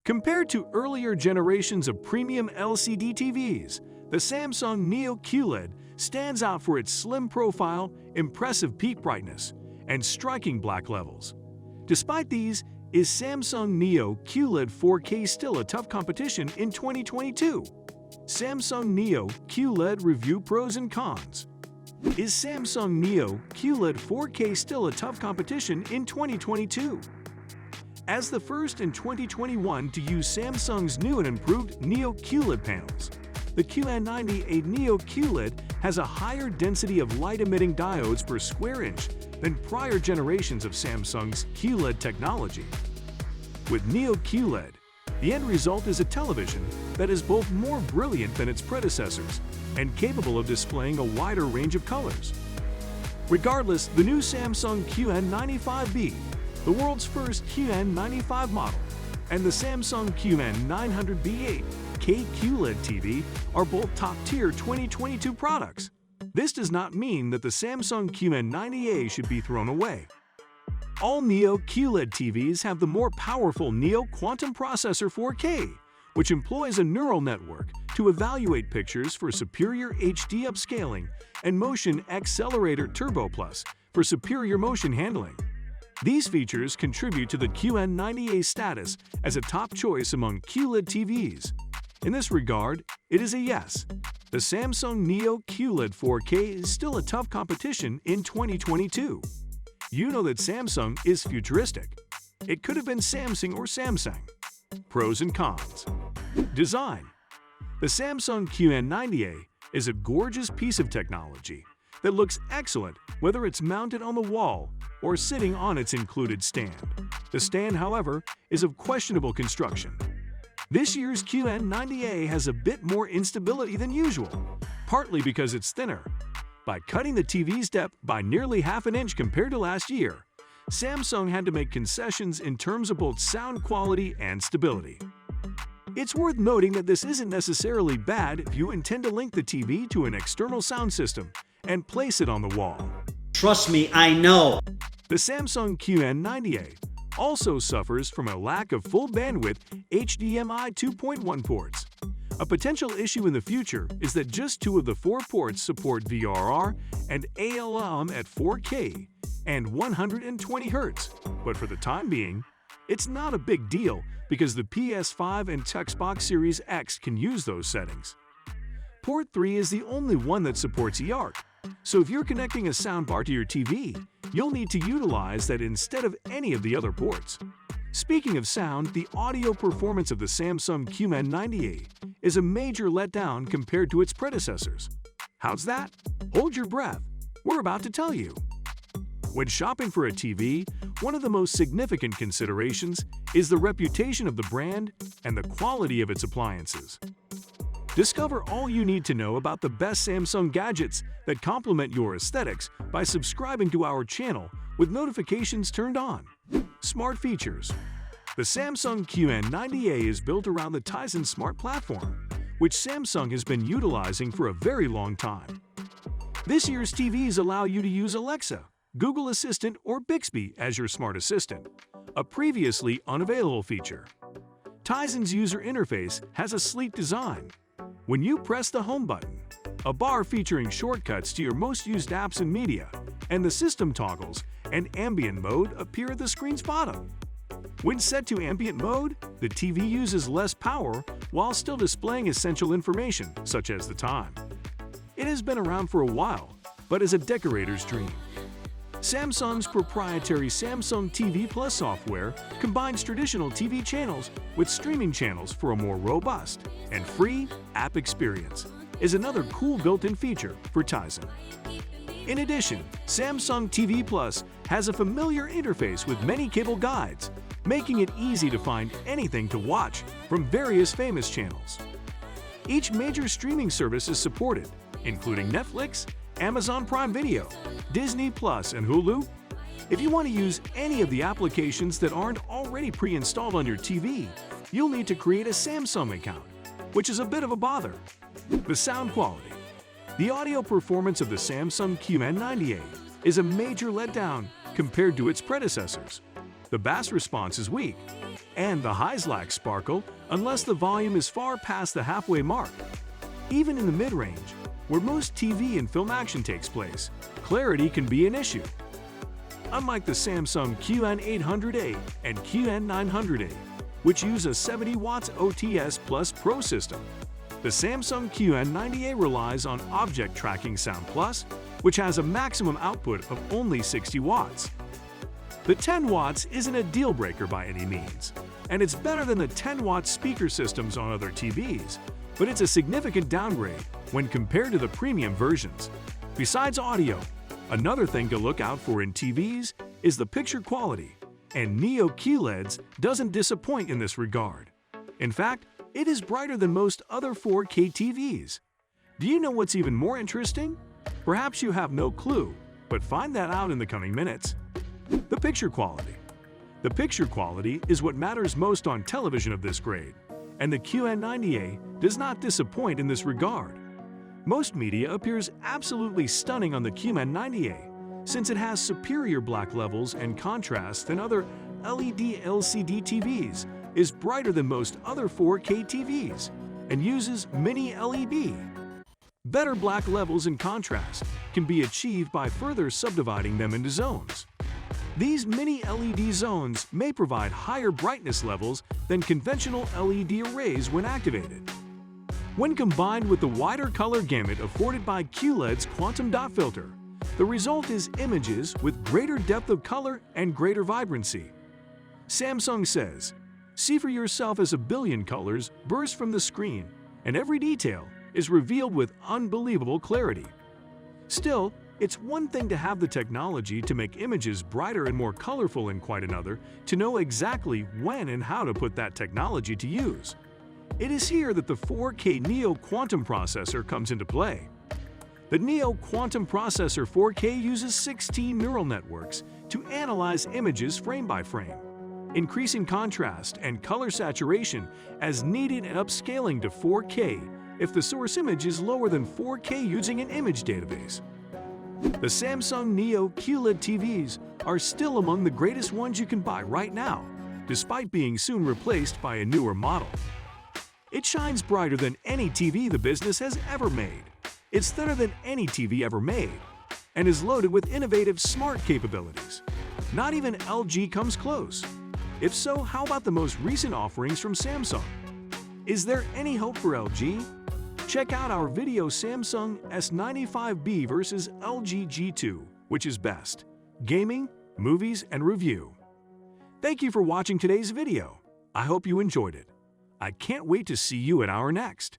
Compared to earlier generations of premium LCD TVs, the Samsung Neo QLED stands out for its slim profile, impressive peak brightness, and striking black levels. Despite these, is Samsung Neo QLED 4K still a tough competition in 2022? Samsung Neo QLED review pros and cons. Is Samsung Neo QLED 4K still a tough competition in 2022? As the first in 2021 to use Samsung's new and improved Neo QLED panels, the QN98 Neo QLED has a higher density of light-emitting diodes per square inch than prior generations of Samsung's QLED technology. With Neo QLED, the end result is a television that is both more brilliant than its predecessors and capable of displaying a wider range of colors. Regardless, the new Samsung QN95B, the world's first QN95 model, and the Samsung QN900B8 QLED TV are both top-tier 2022 products. This does not mean that the Samsung QN90A should be thrown away. All Neo QLED TVs have the more powerful Neo Quantum Processor 4K, which employs a neural network to evaluate pictures for superior HD upscaling and Motion Accelerator Turbo Plus for superior motion handling. These features contribute to the QN90A status as a top choice among QLED TVs. In this regard, it is a yes. The Samsung Neo QLED 4K is still a tough competition in 2022. You know that Samsung is futuristic. It could have been Samsung or Samsung. Pros and cons. Design. The Samsung QN90A is a gorgeous piece of technology that looks excellent whether it's mounted on the wall or sitting on its included stand. The stand, however, is of questionable construction. This year's QN90A has a bit more instability than usual, partly because it's thinner. By cutting the TV's depth by nearly half an inch compared to last year, Samsung had to make concessions in terms of both sound quality and stability. It's worth noting that this isn't necessarily bad if you intend to link the TV to an external sound system and place it on the wall. Trust me, I know. The Samsung QN90A also suffers from a lack of full bandwidth HDMI 2.1 ports. A potential issue in the future is that just 2 of the 4 ports support VRR and ALM at 4K and 120 Hz, but for the time being, it's not a big deal because the PS5 and Xbox Series X can use those settings. Port 3 is the only one that supports eARC, so if you're connecting a soundbar to your TV, you'll need to utilize that instead of any of the other ports. Speaking of sound, the audio performance of the Samsung QN90A is a major letdown compared to its predecessors. How's that? Hold your breath. We're about to tell you. When shopping for a TV, one of the most significant considerations is the reputation of the brand and the quality of its appliances. Discover all you need to know about the best Samsung gadgets that complement your aesthetics by subscribing to our channel with notifications turned on. Smart features. The Samsung QN90A is built around the Tizen Smart Platform, which Samsung has been utilizing for a very long time. This year's TVs allow you to use Alexa, Google Assistant, or Bixby as your smart assistant, a previously unavailable feature. Tizen's user interface has a sleek design. When you press the home button, a bar featuring shortcuts to your most used apps and media, and the system toggles and ambient mode appear at the screen's bottom. When set to ambient mode, the TV uses less power while still displaying essential information such as the time. It has been around for a while, but is a decorator's dream. Samsung's proprietary Samsung TV Plus software combines traditional TV channels with streaming channels for a more robust and free app experience, is another cool built-in feature for Tizen. In addition, Samsung TV Plus has a familiar interface with many cable guides, making it easy to find anything to watch from various famous channels. Each major streaming service is supported, including Netflix, Amazon Prime Video, Disney Plus, and Hulu. If you want to use any of the applications that aren't already pre-installed on your TV, you'll need to create a Samsung account, which is a bit of a bother. The sound quality. The audio performance of the Samsung QN90A is a major letdown compared to its predecessors. the bass response is weak, and the highs lack sparkle unless the volume is far past the halfway mark. Even in the mid-range, where most TV and film action takes place, clarity can be an issue. Unlike the Samsung QN800A and QN900A, which use a 70 watts OTS Plus Pro system, the Samsung QN90A relies on Object Tracking Sound Plus, which has a maximum output of only 60 watts. The 10 watts isn't a deal-breaker by any means, and it's better than the 10-watt speaker systems on other TVs, but it's a significant downgrade when compared to the premium versions. Besides audio, another thing to look out for in TVs is the picture quality, and Neo QLEDs doesn't disappoint in this regard. In fact, it is brighter than most other 4K TVs. Do you know what's even more interesting? Perhaps you have no clue, but find that out in the coming minutes. The picture quality. The picture quality is what matters most on television of this grade, and the QN90A does not disappoint in this regard. Most media appears absolutely stunning on the QN90A, since it has superior black levels and contrast than other LED LCD TVs, is brighter than most other 4K TVs, and uses mini LED. Better black levels and contrast can be achieved by further subdividing them into zones. These mini LED zones may provide higher brightness levels than conventional LED arrays when activated. When combined with the wider color gamut afforded by QLED's quantum dot filter, the result is images with greater depth of color and greater vibrancy. Samsung says, "See for yourself as a billion colors burst from the screen, and every detail is revealed with unbelievable clarity." Still, it's one thing to have the technology to make images brighter and more colorful, and quite another to know exactly when and how to put that technology to use. It is here that the 4K Neo Quantum processor comes into play. The Neo Quantum processor 4K uses 16 neural networks to analyze images frame by frame, increasing contrast and color saturation as needed and upscaling to 4K if the source image is lower than 4K using an image database. The Samsung Neo QLED TVs are still among the greatest ones you can buy right now, despite being soon replaced by a newer model. It shines brighter than any TV the business has ever made. It's thinner than any TV ever made, and is loaded with innovative smart capabilities. Not even LG comes close. If so, how about the most recent offerings from Samsung? Is there any hope for LG? Check out our video Samsung S95B versus LG G2, which is best? Gaming, movies, and review. Thank you for watching today's video. I hope you enjoyed it. I can't wait to see you at our next.